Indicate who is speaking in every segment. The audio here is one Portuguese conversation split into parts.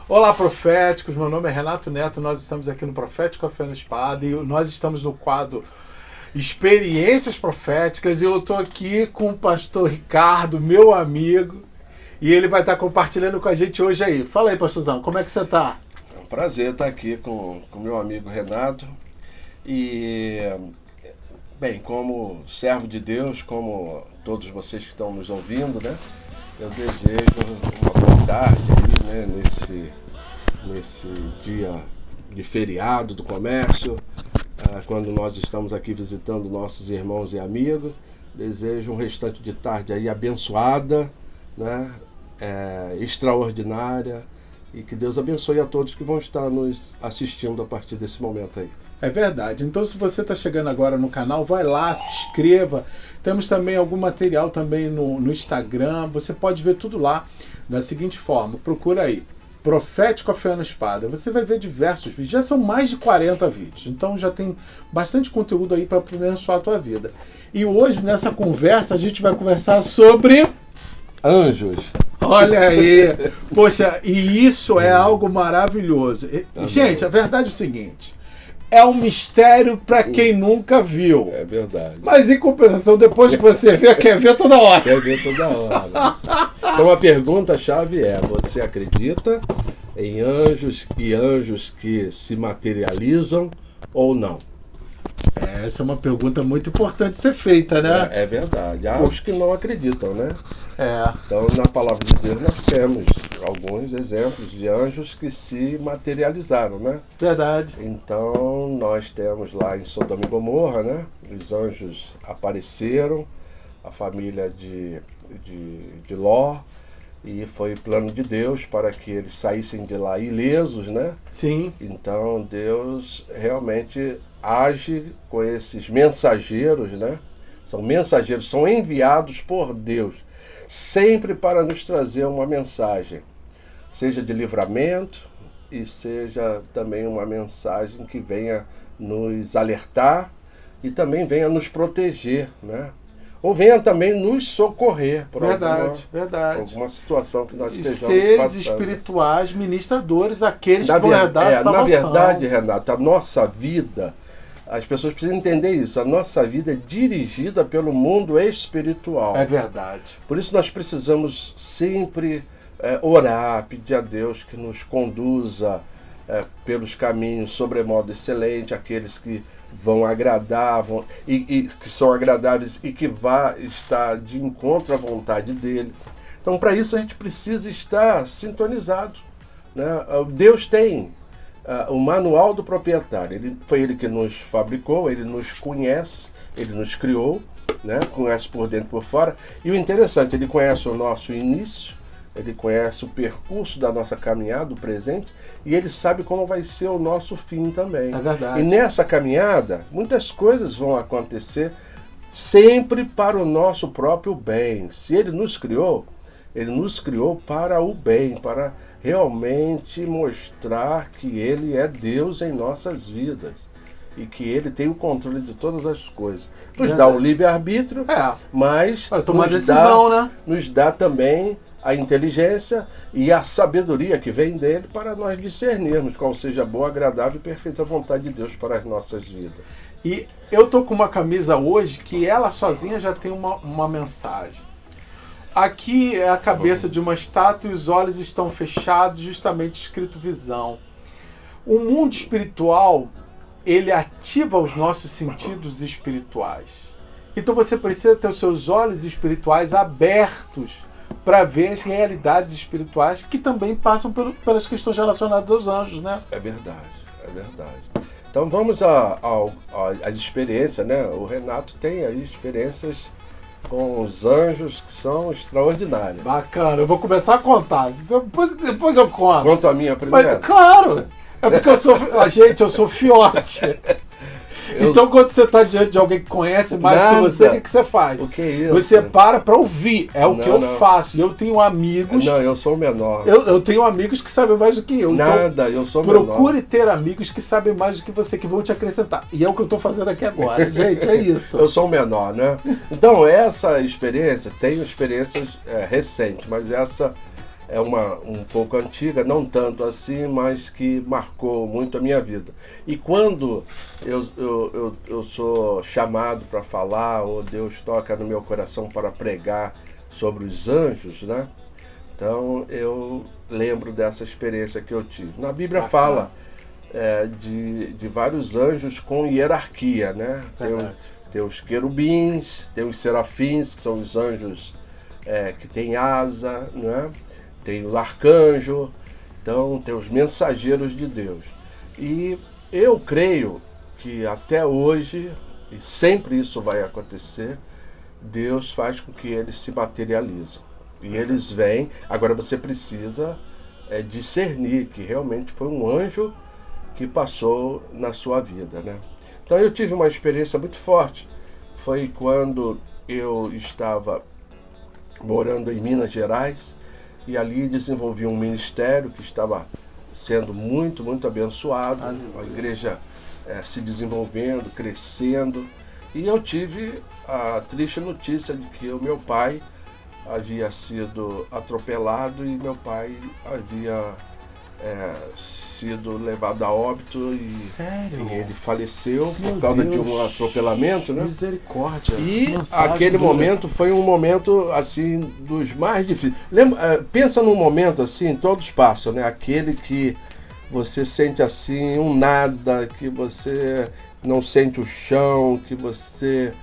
Speaker 1: Olá, proféticos, meu nome é Renato Neto, nós estamos aqui no Profético Café na Espada e nós estamos no quadro Experiências Proféticas e eu estou aqui com o pastor Ricardo, meu amigo, e ele vai estar compartilhando com a gente hoje aí. Fala aí, pastorzão, como é que você está?
Speaker 2: É um prazer estar aqui com meu amigo Renato e, bem, como servo de Deus, como todos vocês que estão nos ouvindo, né? Eu desejo uma boa tarde aí, né, nesse dia de feriado do comércio, quando nós estamos aqui visitando nossos irmãos e amigos. Desejo um restante de tarde aí abençoada, né, extraordinária, e que Deus abençoe a todos que vão estar nos assistindo a partir desse momento aí.
Speaker 1: É verdade. Então, se você está chegando agora no canal, vai lá, se inscreva. Temos também algum material também no Instagram. Você pode ver tudo lá da seguinte forma. Procura aí, Profético Café na Espada. Você vai ver diversos vídeos. Já são mais de 40 vídeos. Então, já tem bastante conteúdo aí para abençoar a tua vida. E hoje, nessa conversa, a gente vai conversar sobre...
Speaker 2: Anjos.
Speaker 1: Olha aí. Poxa, e isso é algo maravilhoso. Gente, a verdade é o seguinte. É um mistério para quem nunca viu.
Speaker 2: É verdade.
Speaker 1: Mas em compensação, depois que você vê, quer ver toda hora.
Speaker 2: Quer ver toda hora. Então a pergunta-chave é: você acredita em anjos e anjos que se materializam ou não?
Speaker 1: Essa é uma pergunta muito importante de ser feita, né?
Speaker 2: É verdade. Há os que não acreditam, né?
Speaker 1: É.
Speaker 2: Então, na palavra de Deus, nós temos alguns exemplos de anjos que se materializaram, né?
Speaker 1: Verdade.
Speaker 2: Então, nós temos lá em Sodoma e Gomorra, né? Os anjos apareceram, a família de Ló, e foi plano de Deus para que eles saíssem de lá ilesos, né?
Speaker 1: Sim.
Speaker 2: Então, Deus realmente age com esses mensageiros, né? São mensageiros, são enviados por Deus, sempre para nos trazer uma mensagem, seja de livramento e seja também uma mensagem que venha nos alertar e também venha nos proteger, né? Ou venha também nos socorrer por alguma situação que nós estejamos passando.
Speaker 1: Seres espirituais, ministradores, aqueles que vão herdar a salvação.
Speaker 2: Na verdade, Renato, a nossa vida, as pessoas precisam entender isso, a nossa vida é dirigida pelo mundo espiritual.
Speaker 1: É verdade.
Speaker 2: Por isso nós precisamos sempre orar, pedir a Deus que nos conduza pelos caminhos sobremodo excelente, aqueles que vão agradar e que são agradáveis e que vá estar de encontro à vontade dele. Então, para isso a gente precisa estar sintonizado, né? Deus tem o manual do proprietário. Foi ele que nos fabricou, ele nos conhece, ele nos criou, né? Conhece por dentro e por fora. E o interessante, ele conhece o nosso início, ele conhece o percurso da nossa caminhada, o presente, e ele sabe como vai ser o nosso fim também.
Speaker 1: É verdade.
Speaker 2: E nessa caminhada, muitas coisas vão acontecer sempre para o nosso próprio bem. Se ele nos criou para o bem, para realmente mostrar que ele é Deus em nossas vidas e que ele tem o controle de todas as coisas. Nos dá o livre-arbítrio, mas
Speaker 1: para tomar decisão, né?
Speaker 2: Nos dá também a inteligência e a sabedoria que vem dele para nós discernirmos qual seja a boa, agradável e perfeita vontade de Deus para as nossas vidas.
Speaker 1: E eu tô com uma camisa hoje que ela sozinha já tem uma mensagem. Aqui é a cabeça de uma estátua e os olhos estão fechados, justamente escrito visão. O mundo espiritual, ele ativa os nossos sentidos espirituais. Então você precisa ter os seus olhos espirituais abertos para ver as realidades espirituais que também passam pelas questões relacionadas aos anjos, né?
Speaker 2: É verdade, é verdade. Então vamos às experiências, né? O Renato tem aí experiências com os anjos que são extraordinárias.
Speaker 1: Bacana, eu vou começar a contar, depois eu conto.
Speaker 2: Conta a minha primeiro.
Speaker 1: Mas, claro, é porque eu sou fiote. Então, quando você está diante de alguém que conhece mais que você, o que você faz?
Speaker 2: O que é isso?
Speaker 1: Você para ouvir. É o que eu faço. Eu tenho amigos...
Speaker 2: Não, eu sou o menor.
Speaker 1: Eu tenho amigos que sabem mais do que eu.
Speaker 2: Então, eu sou o menor.
Speaker 1: Procure ter amigos que sabem mais do que você, que vão te acrescentar. E é o que eu estou fazendo aqui agora. Gente, é isso.
Speaker 2: Eu sou o menor, né? Então, essa experiência, tenho experiências recentes, mas essa é um pouco antiga, não tanto assim, mas que marcou muito a minha vida. E quando eu sou chamado para falar, ou Deus toca no meu coração para pregar sobre os anjos, né? Então eu lembro dessa experiência que eu tive. Na Bíblia fala de vários anjos com hierarquia, né? Tem os querubins, tem os serafins, que são os anjos que têm asa, né? Tem o arcanjo, então tem os mensageiros de Deus. E eu creio que até hoje, e sempre isso vai acontecer, Deus faz com que eles se materializem. E eles vêm, agora você precisa discernir que realmente foi um anjo que passou na sua vida, né? Então eu tive uma experiência muito forte. Foi quando eu estava morando em Minas Gerais, e ali desenvolvi um ministério que estava sendo muito, muito abençoado. A igreja se desenvolvendo, crescendo. E eu tive a triste notícia de que o meu pai havia sido atropelado e meu pai havia sido levado a óbito e,
Speaker 1: Sério?
Speaker 2: e ele faleceu
Speaker 1: Meu
Speaker 2: por causa de
Speaker 1: Deus.
Speaker 2: um atropelamento, né?
Speaker 1: Misericórdia.
Speaker 2: E
Speaker 1: Mensagem
Speaker 2: aquele
Speaker 1: dura.
Speaker 2: momento foi um momento assim dos mais difíceis. Pensa num momento assim, todos passam, né? Aquele que você sente assim um nada, que você não sente o chão, que você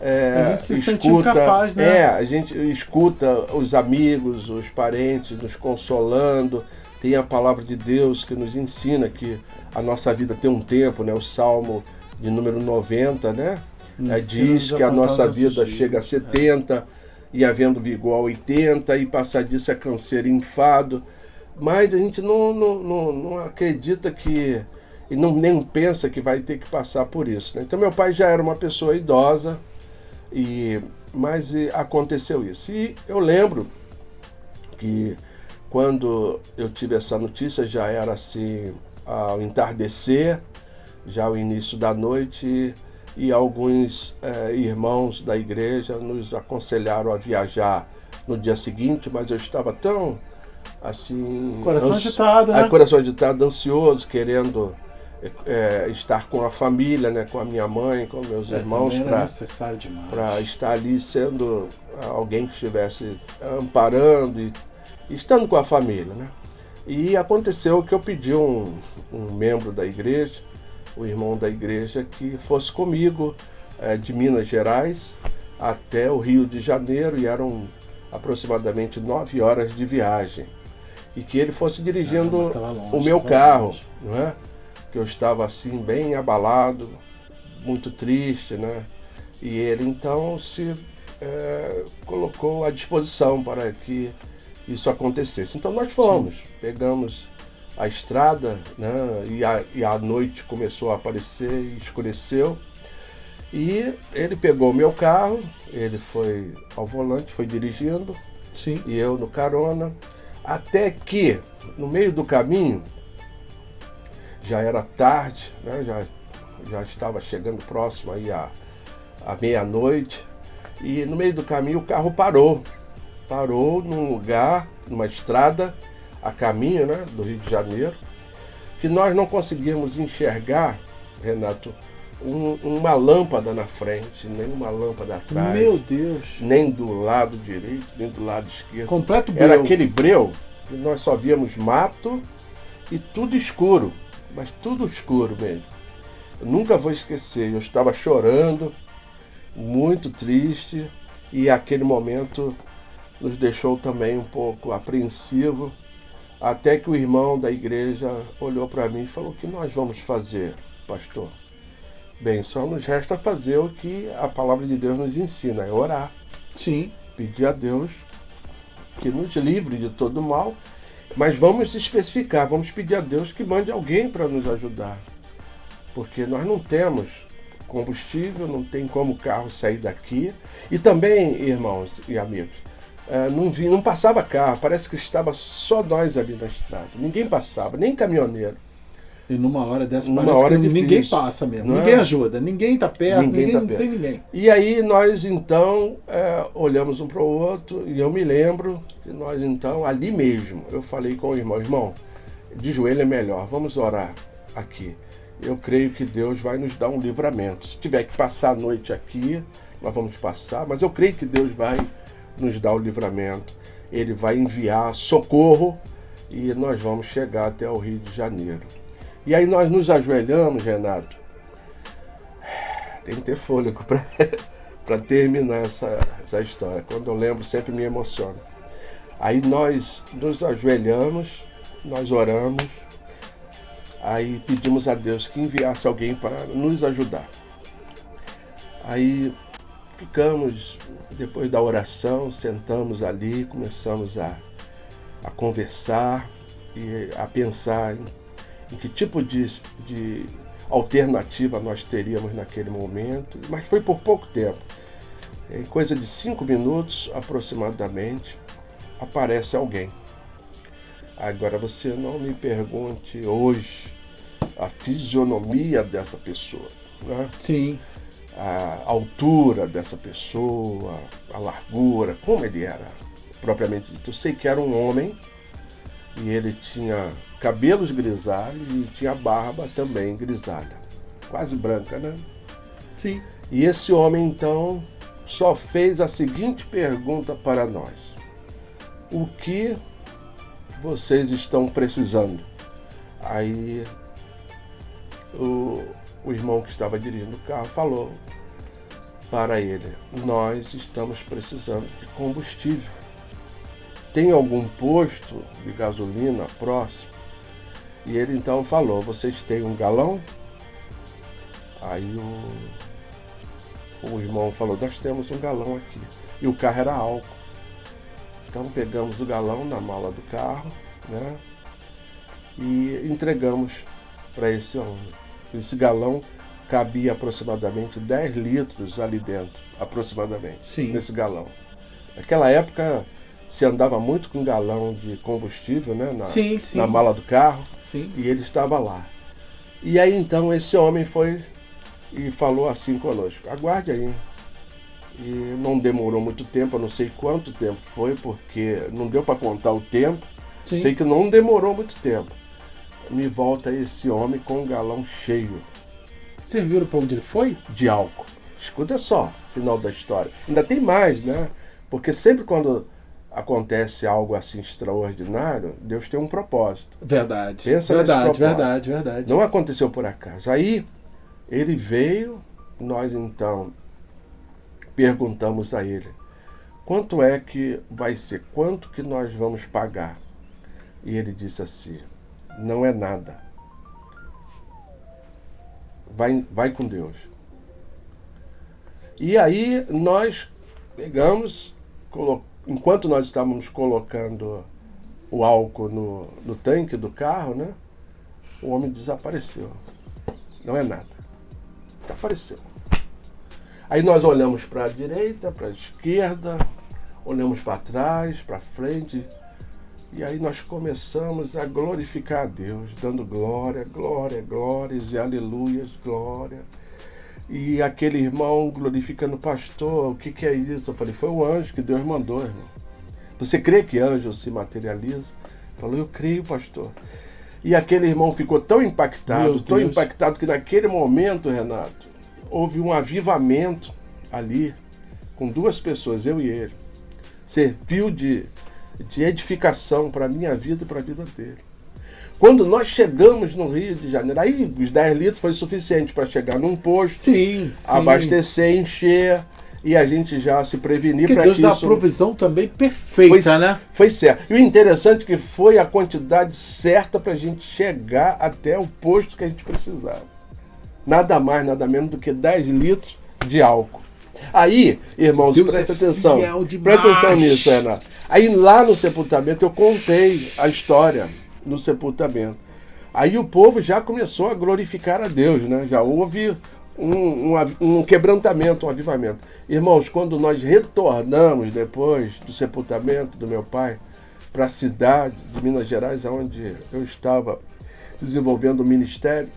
Speaker 1: A gente se sente incapaz, né?
Speaker 2: a gente escuta os amigos, os parentes nos consolando. Tem a palavra de Deus que nos ensina que a nossa vida tem um tempo, né? O Salmo de número 90, né? Diz que a nossa vida chega a 70 e havendo vigor a 80 e passar disso é canseiro e enfado. Mas a gente não acredita que e nem pensa que vai ter que passar por isso, né? Então meu pai já era uma pessoa idosa, mas aconteceu isso. E eu lembro que quando eu tive essa notícia já era assim ao entardecer, já ao início da noite, e alguns irmãos da igreja nos aconselharam a viajar no dia seguinte, mas eu estava tão assim...
Speaker 1: Coração agitado, né?
Speaker 2: Coração agitado, ansioso, querendo estar com a família, né, com a minha mãe, com meus irmãos, para estar ali sendo alguém que estivesse amparando e estando com a família, né? E aconteceu que eu pedi um membro da igreja, o irmão da igreja, que fosse comigo de Minas Gerais até o Rio de Janeiro, e eram aproximadamente 9 horas de viagem, e que ele fosse dirigindo o meu carro, não é? Que eu estava assim bem abalado, muito triste, né? E ele então se colocou à disposição para que isso acontecesse. Então nós fomos, pegamos a estrada, né? E a noite começou a aparecer e escureceu. E ele pegou o meu carro, ele foi ao volante, foi dirigindo,
Speaker 1: sim,
Speaker 2: e eu no carona, até que no meio do caminho, já era tarde, né? já estava chegando próximo aí à meia-noite, e no meio do caminho o carro parou num lugar, numa estrada, a caminho, né, do Rio de Janeiro, que nós não conseguimos enxergar, Renato, uma lâmpada na frente, nem uma lâmpada atrás.
Speaker 1: Meu Deus!
Speaker 2: Nem do lado direito, nem do lado esquerdo.
Speaker 1: Completo breu.
Speaker 2: Era aquele breu que nós só víamos mato e tudo escuro, mas tudo escuro mesmo. Eu nunca vou esquecer, eu estava chorando, muito triste, e aquele momento nos deixou também um pouco apreensivo, até que o irmão da igreja olhou para mim e falou: "O que nós vamos fazer, pastor?" Bem, só nos resta fazer o que a palavra de Deus nos ensina, é orar.
Speaker 1: Sim.
Speaker 2: Pedir a Deus que nos livre de todo mal, mas vamos especificar, vamos pedir a Deus que mande alguém para nos ajudar, porque nós não temos combustível, não tem como o carro sair daqui, e também, irmãos e amigos, não passava carro, parece que estava só nós ali na estrada, ninguém passava, nem caminhoneiro.
Speaker 1: E numa hora dessa
Speaker 2: Numa
Speaker 1: parece
Speaker 2: hora
Speaker 1: que
Speaker 2: difícil,
Speaker 1: ninguém passa mesmo.
Speaker 2: não é?
Speaker 1: Ninguém ajuda, ninguém tá perto,
Speaker 2: Ninguém tá
Speaker 1: não
Speaker 2: perto.
Speaker 1: tem ninguém.
Speaker 2: E aí nós então olhamos um para o outro e eu me lembro que nós então, ali mesmo, eu falei com o irmão, de joelho é melhor, vamos orar aqui. Eu creio que Deus vai nos dar um livramento. Se tiver que passar a noite aqui, nós vamos passar, mas eu creio que Deus vai nos dar o livramento. Ele vai enviar socorro e nós vamos chegar até o Rio de Janeiro. E aí nós nos ajoelhamos, Renato. Tem que ter fôlego para terminar essa história. Quando eu lembro, sempre me emociono. Aí nós nos ajoelhamos, nós oramos, aí pedimos a Deus que enviasse alguém para nos ajudar. Aí ficamos, depois da oração, sentamos ali, começamos a conversar e a pensar em que tipo de alternativa nós teríamos naquele momento, mas foi por pouco tempo. Em coisa de 5 minutos aproximadamente, aparece alguém. Agora você não me pergunte hoje a fisionomia dessa pessoa, né?
Speaker 1: Sim.
Speaker 2: A altura dessa pessoa, a largura, como ele era propriamente dito. Eu sei que era um homem e ele tinha cabelos grisalhos e tinha barba também grisalha, quase branca, né?
Speaker 1: Sim.
Speaker 2: E esse homem então só fez a seguinte pergunta para nós: o que vocês estão precisando? Aí o irmão que estava dirigindo o carro falou para ele: nós estamos precisando de combustível. Tem algum posto de gasolina próximo? E ele então falou: vocês têm um galão? Aí o irmão falou: nós temos um galão aqui. E o carro era álcool. Então pegamos o galão na mala do carro, né? E entregamos para esse homem. Esse galão cabia aproximadamente 10 litros ali dentro, aproximadamente.
Speaker 1: Sim.
Speaker 2: Nesse galão. Naquela época se andava muito com galão de combustível, né?
Speaker 1: Sim.
Speaker 2: Na mala do carro.
Speaker 1: Sim.
Speaker 2: E ele estava lá. E aí então esse homem foi e falou assim conosco: aguarde aí. E não demorou muito tempo, eu não sei quanto tempo foi, porque não deu para contar o tempo.
Speaker 1: Sim.
Speaker 2: Sei que não demorou muito tempo. Me volta esse homem com um galão cheio
Speaker 1: Vocês viram para onde ele foi?
Speaker 2: de álcool. Escuta só, final da história. Ainda tem mais, né? Porque sempre quando acontece algo assim extraordinário, Deus tem um propósito.
Speaker 1: Verdade.
Speaker 2: Pensa nesse propósito.
Speaker 1: Verdade.
Speaker 2: Não aconteceu por acaso. Aí ele veio, nós então perguntamos a ele: quanto é que vai ser? Quanto que nós vamos pagar? E ele disse assim: não é nada. Vai com Deus. E aí nós pegamos, enquanto nós estávamos colocando o álcool no tanque do carro, né? O homem desapareceu. Não é nada. Desapareceu. Aí nós olhamos para a direita, para a esquerda, olhamos para trás, para frente, e aí nós começamos a glorificar a Deus, dando glória, glória, glórias e aleluias, glória. E aquele irmão glorificando: pastor, o que é isso? Eu falei: foi o anjo que Deus mandou, irmão. Você crê que anjo se materializa? Falou: eu creio, pastor. E aquele irmão ficou tão impactado, que naquele momento, Renato, houve um avivamento ali, com 2 pessoas, eu e ele. Serviu de edificação para a minha vida e para a vida dele. Quando nós chegamos no Rio de Janeiro, aí os 10 litros foi suficiente para chegar num posto,
Speaker 1: Sim.
Speaker 2: abastecer, encher, e a gente já se prevenir
Speaker 1: para que Deus dá a provisão também perfeita, né?
Speaker 2: Foi certo. E o interessante é que foi a quantidade certa para a gente chegar até o posto que a gente precisava. Nada mais, nada menos do que 10 litros de álcool. Aí, irmãos, presta atenção. Presta atenção nisso, Renato. Aí lá no sepultamento eu contei a história no sepultamento. Aí o povo já começou a glorificar a Deus, né? Já houve um quebrantamento, um avivamento. Irmãos, quando nós retornamos depois do sepultamento do meu pai para a cidade de Minas Gerais, onde eu estava desenvolvendo o ministério.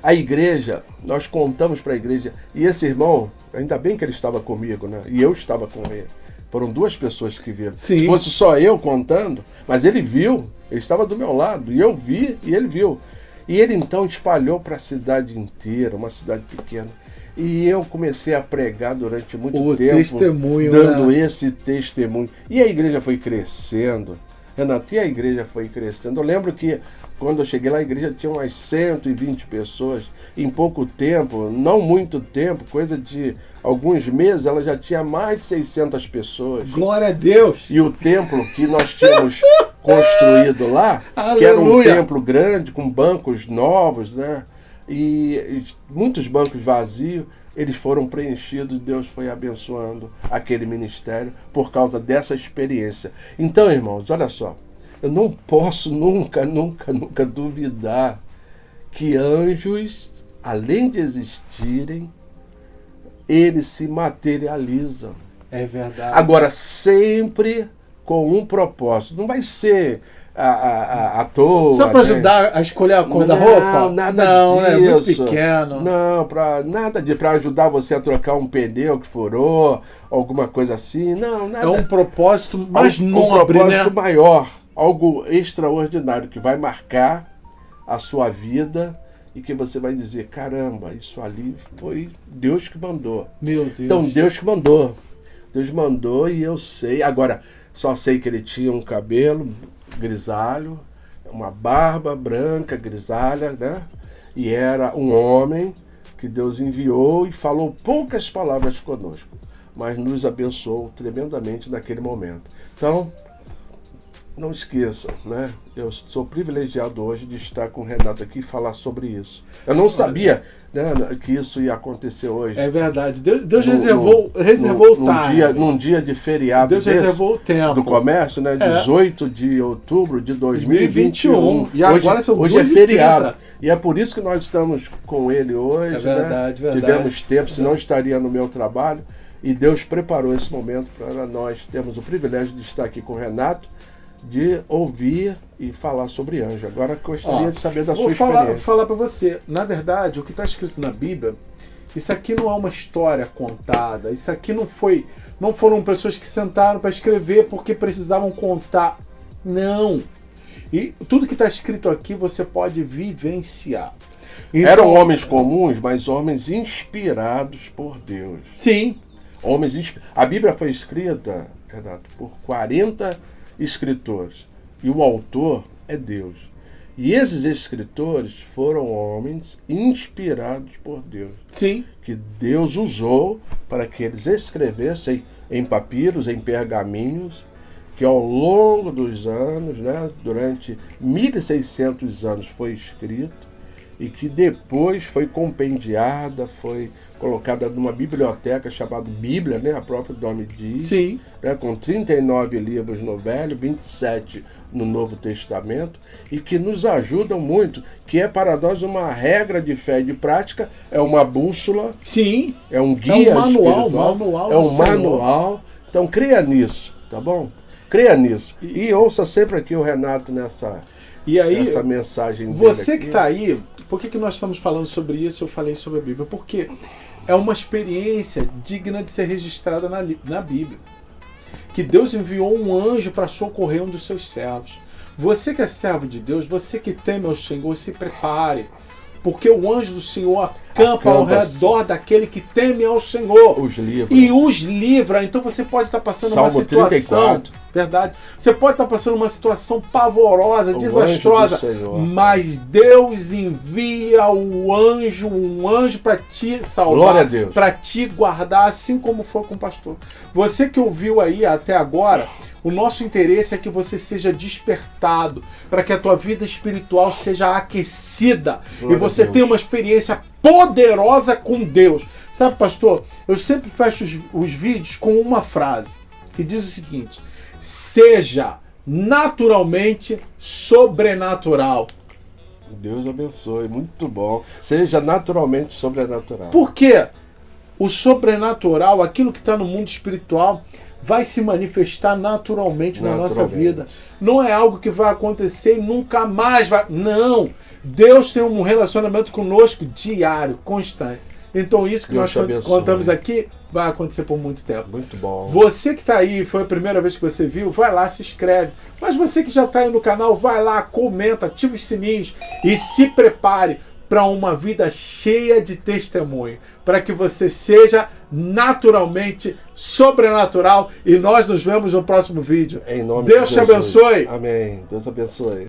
Speaker 2: A igreja, nós contamos para a igreja, e esse irmão, ainda bem que ele estava comigo, né? E eu estava com ele. Foram 2 pessoas que viram.
Speaker 1: Sim.
Speaker 2: Se fosse só eu contando, mas ele viu, ele estava do meu lado, e eu vi, e ele viu. E ele então espalhou para a cidade inteira, uma cidade pequena. E eu comecei a pregar durante muito tempo,
Speaker 1: testemunho,
Speaker 2: dando
Speaker 1: né?
Speaker 2: esse testemunho. E a igreja foi crescendo. Renato, e a igreja foi crescendo. Eu lembro que quando eu cheguei lá, a igreja tinha umas 120 pessoas. Em pouco tempo, não muito tempo, coisa de alguns meses, ela já tinha mais de 600 pessoas.
Speaker 1: Glória a Deus!
Speaker 2: E o templo que nós tínhamos construído lá, que era um
Speaker 1: Aleluia!
Speaker 2: templo grande, com bancos novos, né? E muitos bancos vazios, eles foram preenchidos e Deus foi abençoando aquele ministério por causa dessa experiência. Então, irmãos, olha só, eu não posso nunca duvidar que anjos, além de existirem, eles se materializam.
Speaker 1: É verdade.
Speaker 2: Agora, sempre com um propósito. Não vai ser à toa.
Speaker 1: Só para ajudar a escolher a cor da roupa?
Speaker 2: Nada
Speaker 1: não,
Speaker 2: disso.
Speaker 1: É muito pequeno.
Speaker 2: Não, nada de para ajudar você a trocar um pneu que furou, alguma coisa assim. Não, nada.
Speaker 1: É um propósito mais
Speaker 2: um
Speaker 1: nobre,
Speaker 2: propósito
Speaker 1: né?
Speaker 2: maior, algo extraordinário que vai marcar a sua vida e que você vai dizer, caramba, isso ali foi Deus que mandou.
Speaker 1: Meu Deus.
Speaker 2: Então Deus que mandou. Deus mandou e eu sei. Agora, só sei que ele tinha um cabelo grisalho, uma barba branca, grisalha, né? E era um homem que Deus enviou e falou poucas palavras conosco, mas nos abençoou tremendamente naquele momento. Então, não esqueçam, né? Eu sou privilegiado hoje de estar com o Renato aqui e falar sobre isso. Eu não sabia, né, que isso ia acontecer hoje.
Speaker 1: É verdade. Deus reservou o time.
Speaker 2: Num dia de feriado
Speaker 1: Deus reservou o tempo.
Speaker 2: do comércio, né? 18 de outubro de 2021.
Speaker 1: E agora são
Speaker 2: hoje é feriado. E é por isso que nós estamos com ele hoje.
Speaker 1: É verdade,
Speaker 2: né?
Speaker 1: verdade.
Speaker 2: Tivemos tempo, senão estaria no meu trabalho. E Deus preparou esse momento para nós termos o privilégio de estar aqui com o Renato, de ouvir e falar sobre anjo. Agora gostaria de saber da sua experiência.
Speaker 1: Vou falar para você. Na verdade, o que está escrito na Bíblia, isso aqui não é uma história contada. Isso aqui não foram pessoas que sentaram para escrever porque precisavam contar. Não. E tudo que está escrito aqui você pode vivenciar. Então,
Speaker 2: eram homens comuns, mas homens inspirados por Deus.
Speaker 1: Sim.
Speaker 2: A Bíblia foi escrita, Renato, por 40 escritores. E o autor é Deus. E esses escritores foram homens inspirados por Deus.
Speaker 1: Sim.
Speaker 2: Que Deus usou para que eles escrevessem em papiros, em pergaminhos, que ao longo dos anos, né, durante 1.600 anos foi escrito, e que depois foi compendiada, foi colocada numa biblioteca chamada Bíblia, né, a própria nome diz.
Speaker 1: Sim.
Speaker 2: Né, com 39 livros no Velho, 27 no Novo Testamento, e que nos ajudam muito, que é para nós uma regra de fé e de prática, é uma bússola.
Speaker 1: Sim.
Speaker 2: É um guia espiritual,
Speaker 1: manual
Speaker 2: é um manual. Então creia nisso, tá bom? Creia nisso. E ouça sempre aqui o Renato nessa mensagem dele.
Speaker 1: Você
Speaker 2: aqui.
Speaker 1: que está aí, por que nós estamos falando sobre isso? Eu falei sobre a Bíblia. Porque é uma experiência digna de ser registrada na Bíblia. Que Deus enviou um anjo para socorrer um dos seus servos. Você que é servo de Deus, você que teme ao Senhor, se prepare. Porque o anjo do Senhor acampa ao redor daquele que teme ao Senhor.
Speaker 2: Os livra.
Speaker 1: E os livra. Então você pode estar passando
Speaker 2: Salmo
Speaker 1: uma situação...
Speaker 2: 34.
Speaker 1: Verdade. Você pode estar passando uma situação pavorosa, desastrosa.
Speaker 2: Anjo do Senhor.
Speaker 1: Mas Deus envia um anjo para te salvar.
Speaker 2: Glória a Deus.
Speaker 1: Para te guardar, assim como foi com o pastor. Você que ouviu aí até agora... O nosso interesse é que você seja despertado, para que a tua vida espiritual seja aquecida e você tenha uma experiência poderosa com Deus. Sabe, pastor, eu sempre fecho os vídeos com uma frase que diz o seguinte: seja naturalmente sobrenatural.
Speaker 2: Deus abençoe, muito bom. Seja naturalmente sobrenatural.
Speaker 1: Por quê? O sobrenatural, aquilo que está no mundo espiritual, vai se manifestar naturalmente na nossa
Speaker 2: Naturalmente.
Speaker 1: vida. Não é algo que vai acontecer e nunca mais vai. Não! Deus tem um relacionamento conosco diário, constante. Então isso que
Speaker 2: Deus
Speaker 1: nós
Speaker 2: te abençoe.
Speaker 1: contamos aqui vai acontecer por muito tempo.
Speaker 2: Muito bom.
Speaker 1: Você que está aí, foi a primeira vez que você viu, vai lá, se inscreve. Mas você que já está aí no canal, vai lá, comenta, ativa os sininhos e se prepare para uma vida cheia de testemunho, para que você seja naturalmente sobrenatural. E nós nos vemos no próximo vídeo.
Speaker 2: Em nome
Speaker 1: Deus
Speaker 2: de
Speaker 1: te
Speaker 2: Jesus.
Speaker 1: abençoe.
Speaker 2: Amém. Deus abençoe.